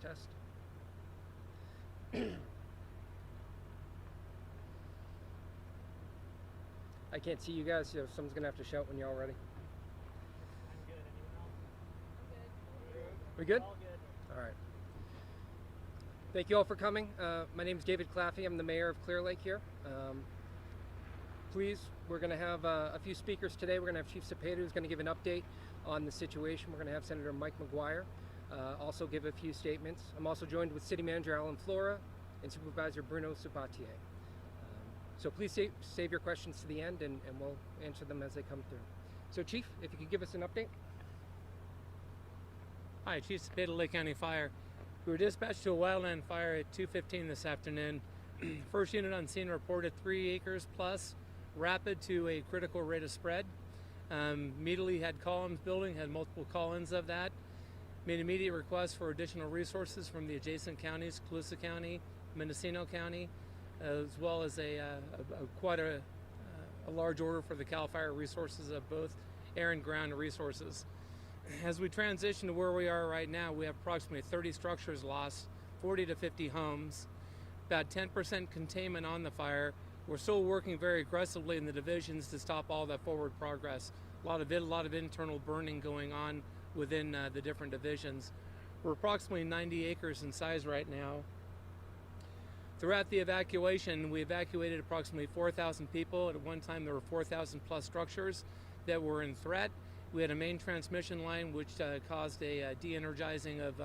Test. I can't see you guys, so someone's gonna have to shout when you're all ready. I'm good. Anyone else? I'm good. We good? All good. All right. Thank you all for coming. My name is David Claffey. I'm the mayor of Clearlake here. Please, we're going to have a few speakers today. We're going to have Chief Cepeda, who's going to give an update on the situation. We're going to have Senator Mike McGuire also give a few statements. I'm also joined with City Manager Alan Flora and Supervisor Bruno Sabatier. So please save your questions to the end, and we'll answer them as they come through. So Chief, if you could give us an update. Hi, Chief Cepeda, Lake County Fire. We were dispatched to a wildland fire at 2:15 this afternoon. First unit on scene reported 3 acres plus, rapid to a critical rate of spread. Immediately had columns building, had multiple call-ins of that. Made immediate requests for additional resources from the adjacent counties, Colusa County, Mendocino County, as well as quite a large order for the CAL FIRE resources of both air and ground resources. As we transition to where we are right now, we have approximately 30 structures lost, 40 to 50 homes, about 10% containment on the fire. We're still working very aggressively in the divisions to stop all that forward progress. A lot of internal burning going on within the different divisions. We're approximately 90 acres in size right now. Throughout the evacuation, we evacuated approximately 4,000 people. At one time, there were 4,000 plus structures that were in threat. We had a main transmission line which caused a de-energizing of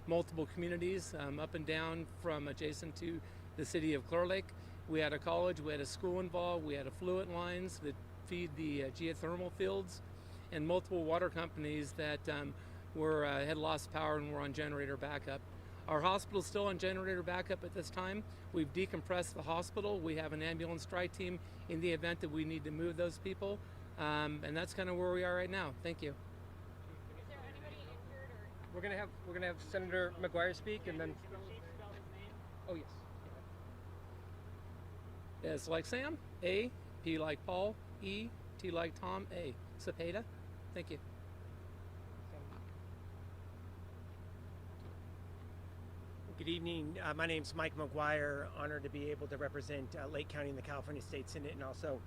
multiple communities up and down from adjacent to the city of Clearlake. We had a college, we had a school involved, we had affluent lines that feed the geothermal fields, and multiple water companies that had lost power and were on generator backup. Our hospital is still on generator backup at this time. We've decompressed the hospital. We have an ambulance strike team in the event that we need to move those people. And that's kind of where we are right now. Thank you. Is there anybody injured or? We're gonna have Senator McGuire speak, and then. Can the chief spell his name? Oh yes. S like Sam, A, P like Paul, E, T like Tom, A. Cepeda. Thank you. Good evening. My name is Mike McGuire. Honored to be able to represent Lake County in the California State Senate and also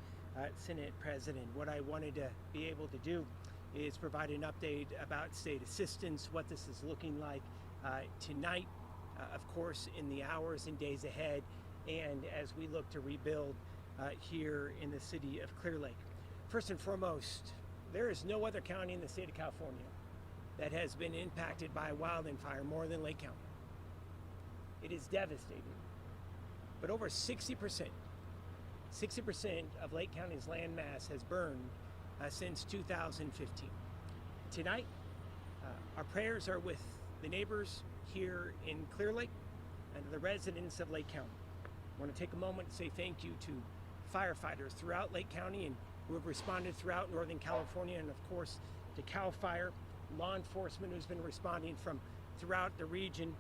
Senate President. What I wanted to be able to do is provide an update about state assistance, what this is looking like tonight, of course, in the hours and days ahead, and as we look to rebuild here in the city of Clearlake. First and foremost, there is no other county in the state of California that has been impacted by a wildfire more than Lake County. It is devastating. But over 60% of Lake County's land mass has burned since 2015. Tonight, our prayers are with the neighbors here in Clearlake and the residents of Lake County. I want to take a moment to say thank you to firefighters throughout Lake County and who have responded throughout Northern California, and of course to CAL FIRE, law enforcement who's been responding from throughout the region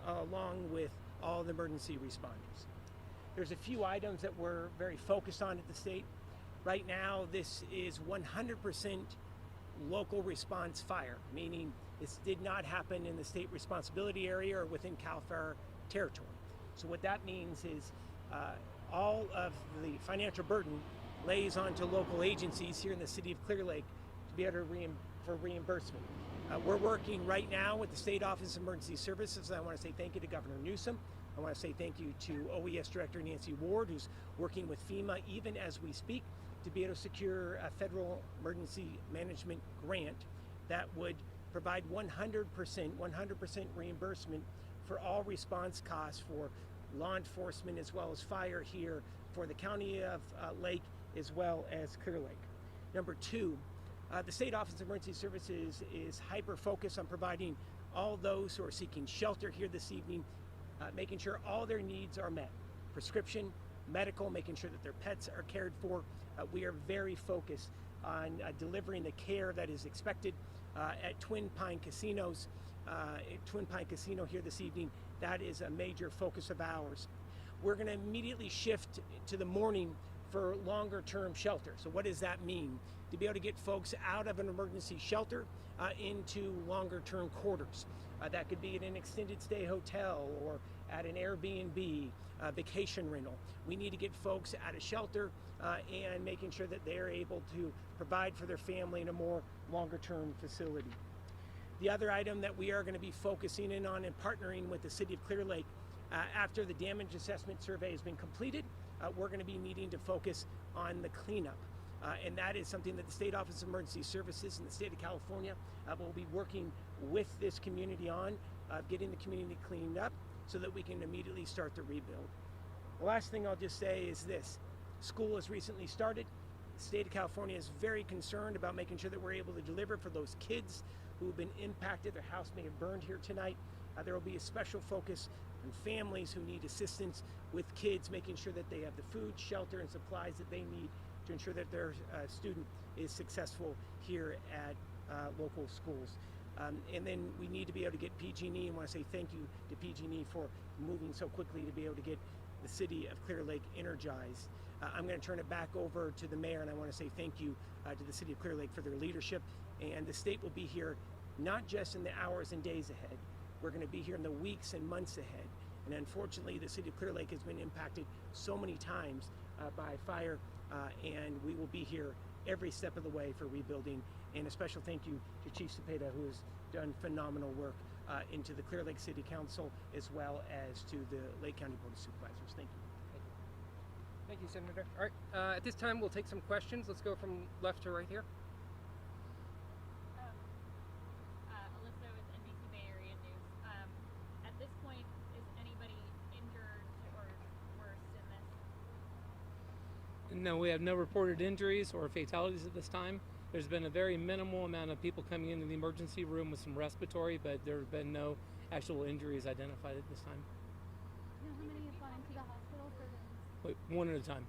along with all the emergency responders. There's a few items that we're very focused on at the state. Right now, this is 100% local response fire, meaning this did not happen in the state responsibility area or within CAL FIRE territory. So what that means is all of the financial burden lays onto local agencies here in the city of Clearlake to be able to for reimbursement. We're working right now with the State Office of Emergency Services. I want to say thank you to Governor Newsom. I want to say thank you to OES Director Nancy Ward, who's working with FEMA even as we speak to be able to secure a federal emergency management grant that would provide 100% reimbursement for all response costs for law enforcement as well as fire here for the county of Lake as well as Clear Lake. Number two, the State Office of Emergency Services is hyper-focused on providing all those who are seeking shelter here this evening, making sure all their needs are met. Prescription, medical, making sure that their pets are cared for. We are very focused on delivering the care that is expected at Twin Pine Casinos. Twin Pine Casino here this evening, that is a major focus of ours. We're going to immediately shift to the morning for longer term shelter. So what does that mean? To be able to get folks out of an emergency shelter into longer term quarters. That could be at an extended stay hotel or at an Airbnb, vacation rental. We need to get folks out of shelter and making sure that they're able to provide for their family in a more longer term facility. The other item that we are going to be focusing in on and partnering with the City of Clearlake after the damage assessment survey has been completed, we're going to be needing to focus on the cleanup. And that is something that the State Office of Emergency Services in the state of California will be working with this community on, getting the community cleaned up so that we can immediately start the rebuild. The last thing I'll just say is this. School has recently started. The state of California is very concerned about making sure that we're able to deliver for those kids who have been impacted. Their house may have burned here tonight. There will be a special focus on families who need assistance with kids, making sure that they have the food, shelter, and supplies that they need to ensure that their student is successful here at local schools. And then we need to be able to get PG&E, and want to say thank you to PG&E for moving so quickly to be able to get the city of Clearlake energized. I'm going to turn it back over to the mayor, and I want to say thank you to the city of Clearlake for their leadership. And the state will be here not just in the hours and days ahead. We're going to be here in the weeks and months ahead. And unfortunately, the city of Clearlake has been impacted so many times by fire, and we will be here every step of the way for rebuilding. And a special thank you to Chief Cepeda, who has done phenomenal work into the Clearlake City Council, as well as to the Lake County Board of Supervisors. Thank you. Thank you, Senator. All right, at this time we'll take some questions. Let's go from left to right here. Alyssa with NBC Bay Area News. At this point, is anybody injured or worse in this? No, we have no reported injuries or fatalities at this time. There's been a very minimal amount of people coming into the emergency room with some respiratory, but there have been no actual injuries identified at this time. Do you know how many have gone into the hospital for this? Wait, one at a time.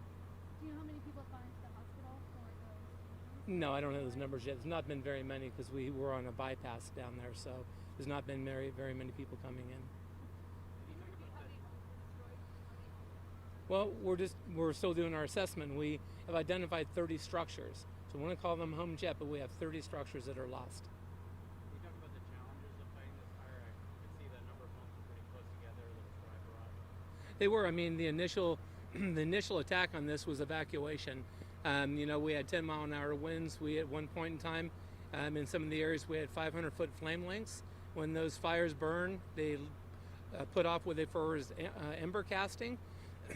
Do you know how many people have gone into the hospital for those? No, I don't know those numbers yet. There's not been very many because we were on a bypass down there, so there's not been very many people coming in. Well, we're still doing our assessment. We have identified 30 structures. So we want to call them homes yet, but we have 30 structures that are lost. Can you talk about the challenges of fighting this fire? I could see that a number of homes are pretty close together. There was dry garage. They were. I mean, the initial attack on this was evacuation. We had 10-mile-an-hour winds. We, at one point in time, in some of the areas, we had 500-foot flame lengths. When those fires burn, they put off what they refer as ember casting.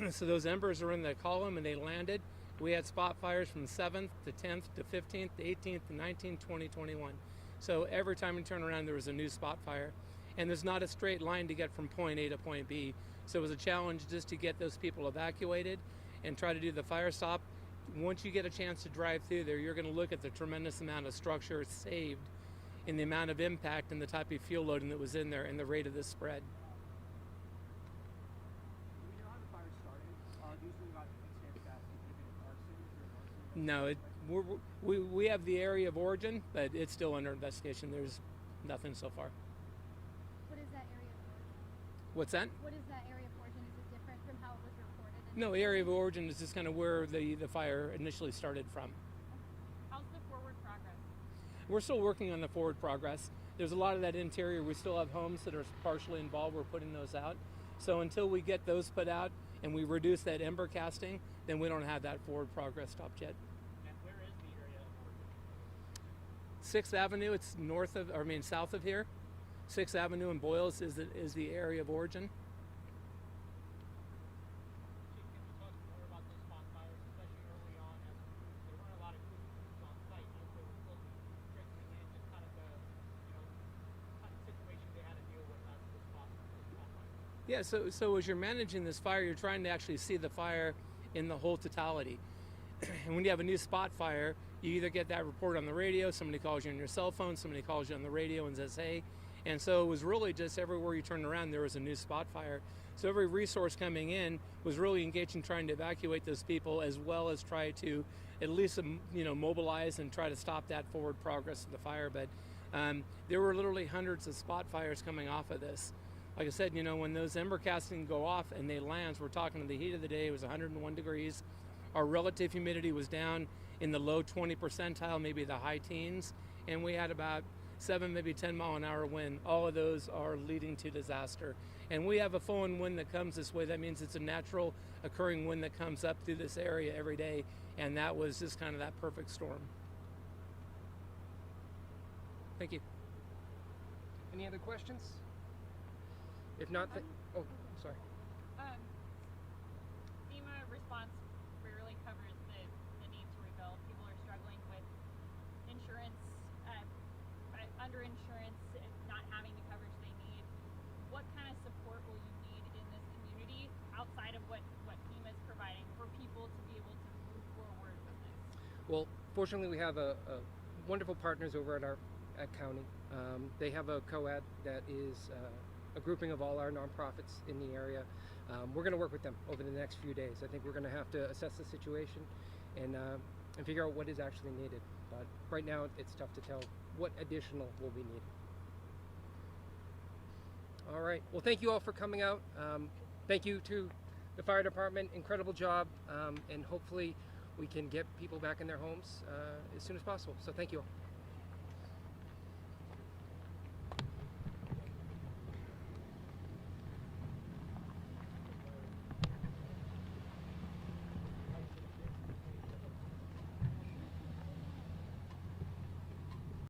So those embers are in the column and they landed. We had spot fires from 7th to 10th to 15th to 18th to 19th, 20, 21. So every time we turn around, there was a new spot fire. And there's not a straight line to get from point A to point B. So it was a challenge just to get those people evacuated and try to do the fire stop. Once you get a chance to drive through there, you're going to look at the tremendous amount of structure saved in the amount of impact and the type of fuel loading that was in there and the rate of this spread. Do we know how the fire started? Usually about extent gas arson or No, we have the area of origin, but it's still under investigation. There's nothing so far. What is that area of origin? What's that? What is that area of origin? Is it different from how it was reported? No, area of origin is just kind of where the fire initially started from. How's the forward progress? We're still working on the forward progress. There's a lot of that interior. We still have homes that are partially involved. We're putting those out. So until we get those put out and we reduce that ember casting, then we don't have that forward progress stopped yet. And where is the area of origin? 6th Avenue, it's south of here. 6th Avenue in Boyles is the area of origin. Chief, can you talk more about those spot fires, especially early on, as there weren't a lot of crews on site as they were still strengthening in, just kind of the kind of situation they had to deal with as the spot fires? Yeah, so as you're managing this fire, you're trying to actually see the fire in the whole totality. And when you have a new spot fire, you either get that report on the radio, somebody calls you on your cell phone, somebody calls you on the radio and says, hey. And so it was really just everywhere you turned around, there was a new spot fire. So every resource coming in was really engaged in trying to evacuate those people, as well as try to at least, mobilize and try to stop that forward progress of the fire. But there were literally hundreds of spot fires coming off of this. Like I said, when those ember casting go off and they land, we're talking to the heat of the day, it was 101 degrees. Our relative humidity was down in the low 20 percentile, maybe the high teens, and we had about 7, maybe 10 mile an hour wind. All of those are leading to disaster. And we have a flowing wind that comes this way. That means it's a natural occurring wind that comes up through this area every day, and that was just kind of that perfect storm. Thank you. Any other questions? If not, oh, sorry. FEMA response rarely covers the need to rebuild. People are struggling with insurance, underinsurance, not having the coverage they need. What kind of support will you need in this community outside of what FEMA is providing for people to be able to move forward with this? Well, fortunately, we have a wonderful partners over at our county. They have a COAD that is a grouping of all our nonprofits in the area. We're going to work with them over the next few days. I think we're going to have to assess the situation and figure out what is actually needed. But right now, it's tough to tell what additional will be needed. All right. Well, thank you all for coming out. Thank you to the fire department. Incredible job. And hopefully we can get people back in their homes as soon as possible. So thank you all.